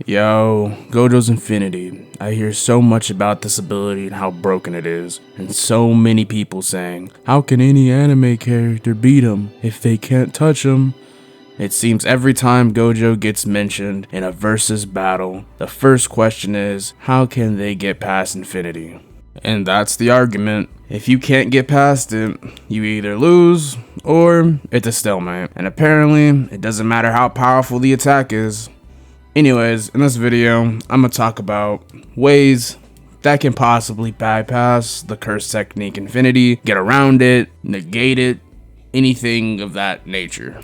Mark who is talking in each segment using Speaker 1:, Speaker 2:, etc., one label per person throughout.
Speaker 1: Yo, Gojos Infinity. I hear so much about this ability and how broken it is, and so many people saying, how can any anime character beat him if they can't touch him? It seems every time Gojo gets mentioned in a versus battle, the first question is, how can they get past Infinity? And that's the argument. If you can't get past it, you either lose or it's a stalemate. And apparently, it doesn't matter how powerful the attack is. Anyways, in this video, I'm gonna talk about ways that can possibly bypass the curse technique Infinity, get around it, negate it, anything of that nature.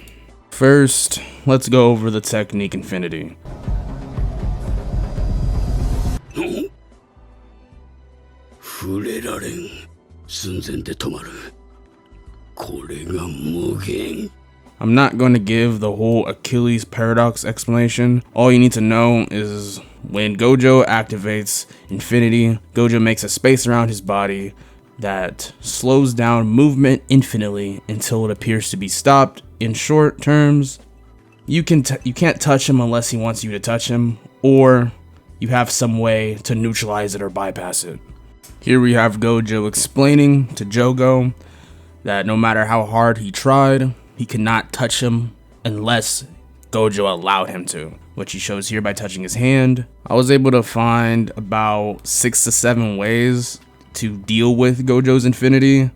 Speaker 1: First, let's go over the technique Infinity. I'm not going to give the whole Achilles paradox explanation. All you need to know is when Gojo activates Infinity, Gojo makes a space around his body that slows down movement infinitely until it appears to be stopped. In short terms, you can't touch him unless he wants you to touch him, or you have some way to neutralize it or bypass it. Here we have Gojo explaining to Jogo that no matter how hard he tried, he cannot touch him unless Gojo allowed him to, which he shows here by touching his hand. I was able to find about 6 to 7 ways to deal with Gojo's Infinity,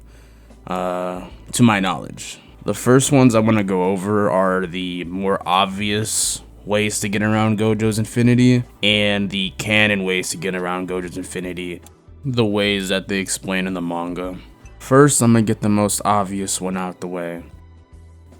Speaker 1: to my knowledge. The first ones I want to go over are the more obvious ways to get around Gojo's Infinity and the canon ways to get around Gojo's Infinity, the ways that they explain in the manga. First, I'm going to get the most obvious one out the way.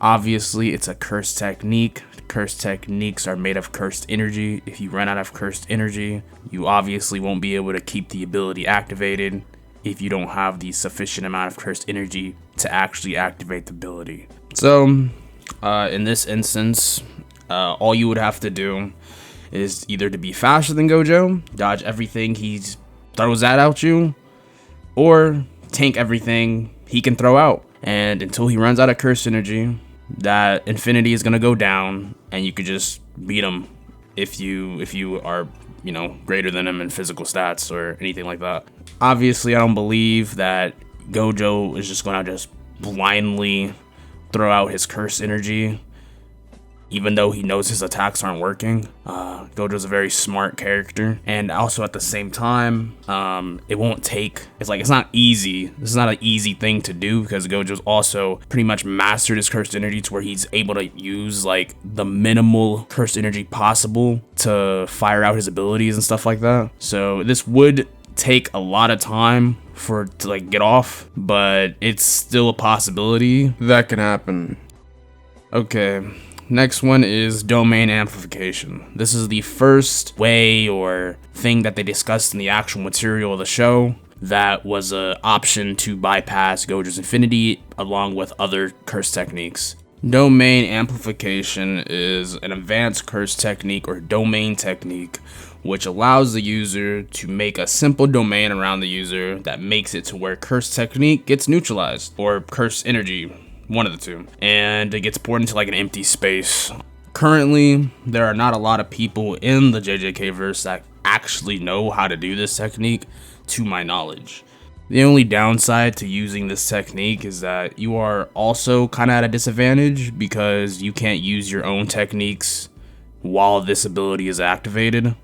Speaker 1: Obviously, it's a cursed technique. Cursed techniques are made of cursed energy. If you run out of cursed energy, you obviously won't be able to keep the ability activated if you don't have the sufficient amount of cursed energy to actually activate the ability. So, in this instance, all you would have to do is either to be faster than Gojo, dodge everything he throws at you, or tank everything he can throw out. And until he runs out of cursed energy, that Infinity is gonna go down, and you could just beat him if you are, greater than him in physical stats or anything like that. Obviously, I don't believe that Gojo is just gonna just blindly throw out his cursed energy, even though he knows his attacks aren't working. Gojo's a very smart character, and also at the same time, it's not easy. This is not an easy thing to do because Gojo's also pretty much mastered his cursed energy to where he's able to use like the minimal cursed energy possible to fire out his abilities and stuff like that. So this would take a lot of time to get off, but it's still a possibility that can happen. Okay. Next one is domain amplification. This is the first way or thing that they discussed in the actual material of the show that was an option to bypass Gojo's Infinity along with other curse techniques. Domain amplification is an advanced curse technique or domain technique which allows the user to make a simple domain around the user that makes it to where curse technique gets neutralized or curse energy, one of the two, and it gets poured into like an empty space. Currently, there are not a lot of people in the JJK verse that actually know how to do this technique, to my knowledge. The only downside to using this technique is that you are also kind of at a disadvantage because you can't use your own techniques while this ability is activated.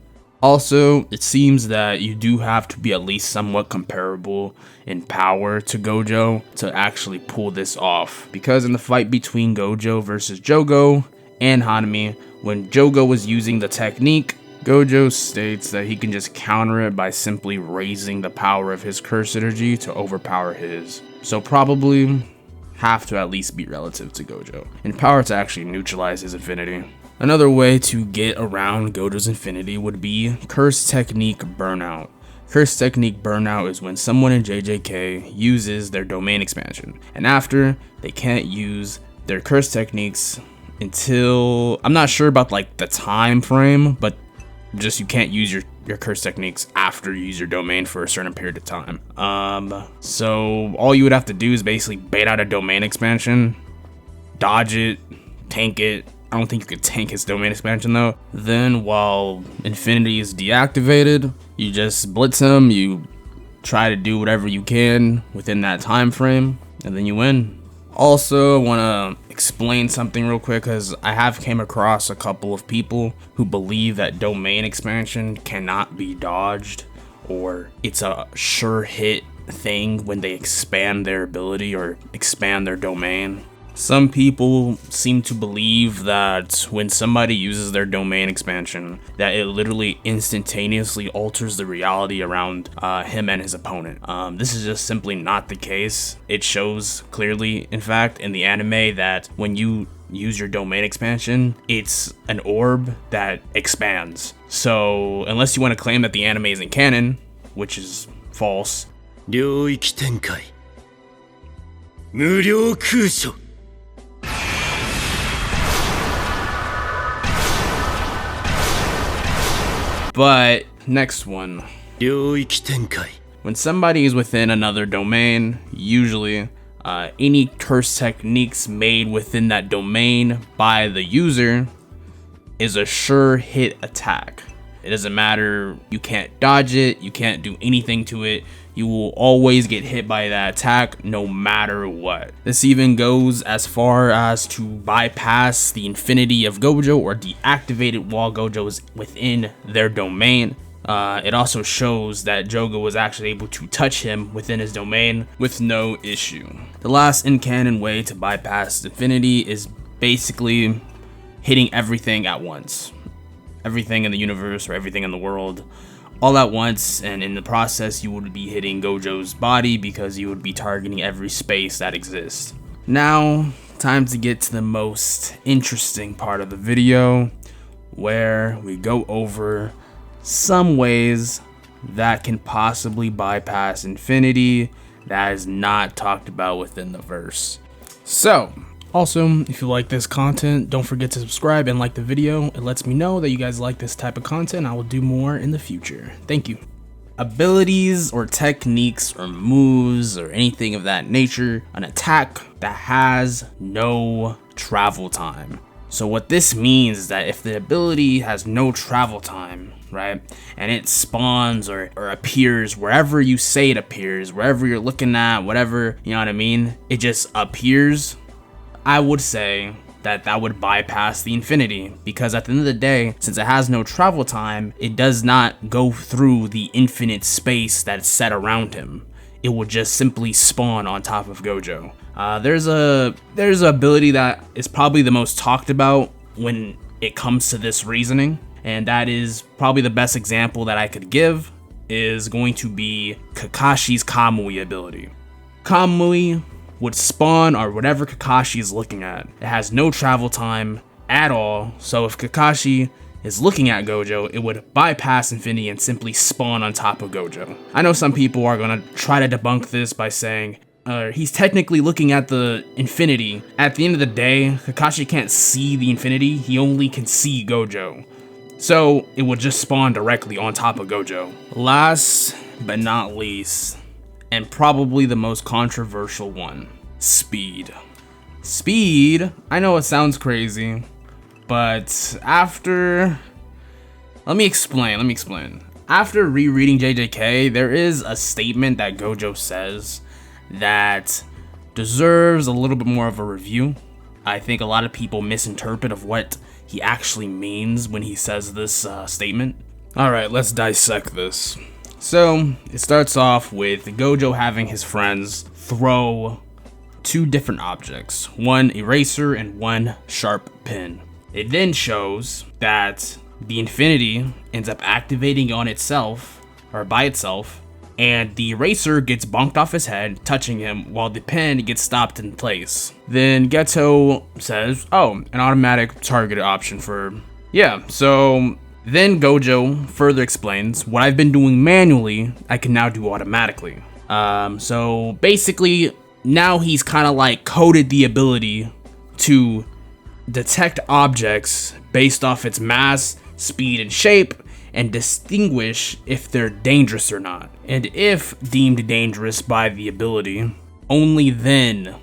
Speaker 1: Also, it seems that you do have to be at least somewhat comparable in power to Gojo to actually pull this off. Because in the fight between Gojo versus Jogo and Hanami, when Jogo was using the technique, Gojo states that he can just counter it by simply raising the power of his curse energy to overpower his. So probably have to at least be relative to Gojo in power to actually neutralize his Infinity. Another way to get around Gojo's Infinity would be Curse Technique Burnout. Curse Technique Burnout is when someone in JJK uses their domain expansion, and after, they can't use their curse techniques until, I'm not sure about like the time frame, but just you can't use your curse techniques after you use your domain for a certain period of time. So all you would have to do is basically bait out a domain expansion, dodge it, tank it. I don't think you could tank his domain expansion though. Then while Infinity is deactivated, you just blitz him, you try to do whatever you can within that time frame, and then you win. Also, I want to explain something real quick because I have came across a couple of people who believe that domain expansion cannot be dodged, or it's a sure hit thing when they expand their ability or expand their domain. Some people seem to believe that when somebody uses their domain expansion, that it literally instantaneously alters the reality around him and his opponent. This is just simply not the case. It shows clearly, in fact, in the anime that when you use your domain expansion, it's an orb that expands. So unless you want to claim that the anime isn't canon, which is false,
Speaker 2: 領域展開無料空所
Speaker 1: but next one.
Speaker 2: 領域展開
Speaker 1: When somebody is within another domain, usually any curse techniques made within that domain by the user is a sure hit attack. It doesn't matter, you can't dodge it, you can't do anything to it. You will always get hit by that attack no matter what. This even goes as far as to bypass the infinity of Gojo or deactivate it while Gojo is within their domain. It also shows that Jogo was actually able to touch him within his domain with no issue. The last in-canon way to bypass infinity is basically hitting everything at once. Everything in the universe or everything in the world all at once, and in the process you would be hitting Gojo's body because you would be targeting every space that exists. Now, time to get to the most interesting part of the video, where we go over some ways that can possibly bypass infinity that is not talked about within the verse. So, also, if you like this content, don't forget to subscribe and like the video. It lets me know that you guys like this type of content. I will do more in the future. Thank you. Abilities or techniques or moves or anything of that nature, an attack that has no travel time. So what this means is that if the ability has no travel time, right, and it spawns or appears wherever you say it appears, wherever you're looking at, whatever, you know what I mean, it just appears, I would say that would bypass the infinity, because at the end of the day, since it has no travel time, it does not go through the infinite space that's set around him. It will just simply spawn on top of Gojo. There's a ability that is probably the most talked about when it comes to this reasoning, and that is probably the best example that I could give is going to be Kakashi's Kamui ability. Kamui would spawn or whatever Kakashi is looking at. It has no travel time at all, so if Kakashi is looking at Gojo, it would bypass infinity and simply spawn on top of Gojo. I know some people are gonna try to debunk this by saying, he's technically looking at the infinity. At the end of the day, Kakashi can't see the infinity, he only can see Gojo. So it would just spawn directly on top of Gojo. Last but not least, and probably the most controversial one, speed. Speed, I know it sounds crazy, but let me explain. After rereading JJK, there is a statement that Gojo says that deserves a little bit more of a review. I think a lot of people misinterpret of what he actually means when he says this statement. Alright, let's dissect this. So, it starts off with Gojo having his friends throw two different objects, one eraser and one sharp pin. It then shows that the infinity ends up activating on itself, or by itself, and the eraser gets bonked off his head, touching him, while the pin gets stopped in place. Then Geto says, oh, an automatic target option for, yeah, so then Gojo further explains, what I've been doing manually, I can now do automatically. So basically, now he's kind of like coded the ability to detect objects based off its mass, speed, and shape, and distinguish if they're dangerous or not. And if deemed dangerous by the ability, only then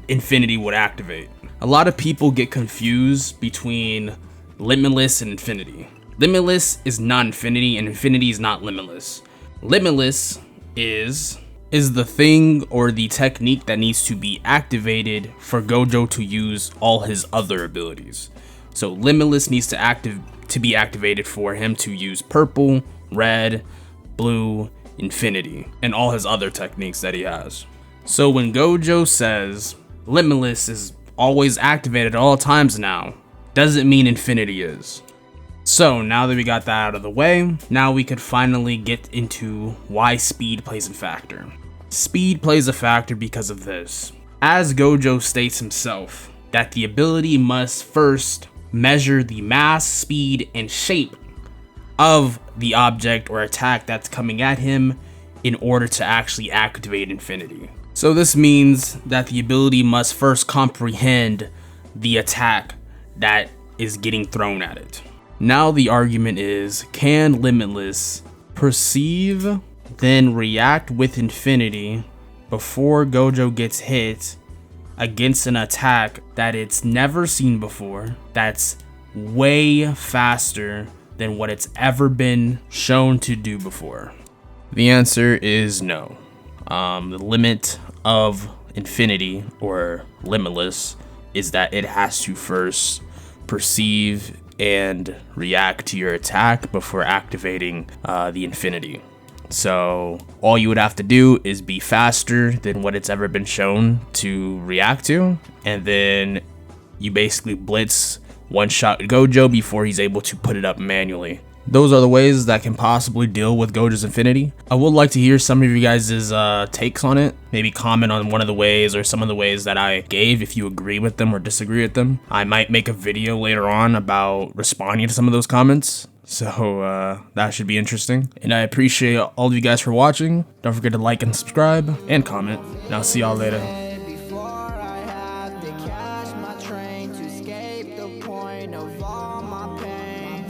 Speaker 1: Infinity would activate. A lot of people get confused between Limitless and Infinity. Limitless is not Infinity, and Infinity is not Limitless. Limitless is the thing or the technique that needs to be activated for Gojo to use all his other abilities. So Limitless needs to be activated for him to use purple, red, blue, Infinity, and all his other techniques that he has. So when Gojo says Limitless is always activated at all times now, doesn't mean Infinity is. So now that we got that out of the way, now we could finally get into why speed plays a factor. Speed plays a factor because of this. As Gojo states himself, that the ability must first measure the mass, speed, and shape of the object or attack that's coming at him in order to actually activate Infinity. So this means that the ability must first comprehend the attack that is getting thrown at it. Now the argument is, can Limitless perceive, then react with Infinity before Gojo gets hit against an attack that it's never seen before, that's way faster than what it's ever been shown to do before? The answer is no. The limit of Infinity, or Limitless, is that it has to first perceive and react to your attack before activating the Infinity. So all you would have to do is be faster than what it's ever been shown to react to, and then you basically blitz one-shot Gojo before he's able to put it up manually. Those are the ways that can possibly deal with Gojo's Infinity. I would like to hear some of you guys' takes on it. Maybe comment on one of the ways or some of the ways that I gave if you agree with them or disagree with them. I might make a video later on about responding to some of those comments. So that should be interesting. And I appreciate all of you guys for watching. Don't forget to like and subscribe and comment. And I'll see y'all later.
Speaker 3: Before I have to catch my train to escape the point of all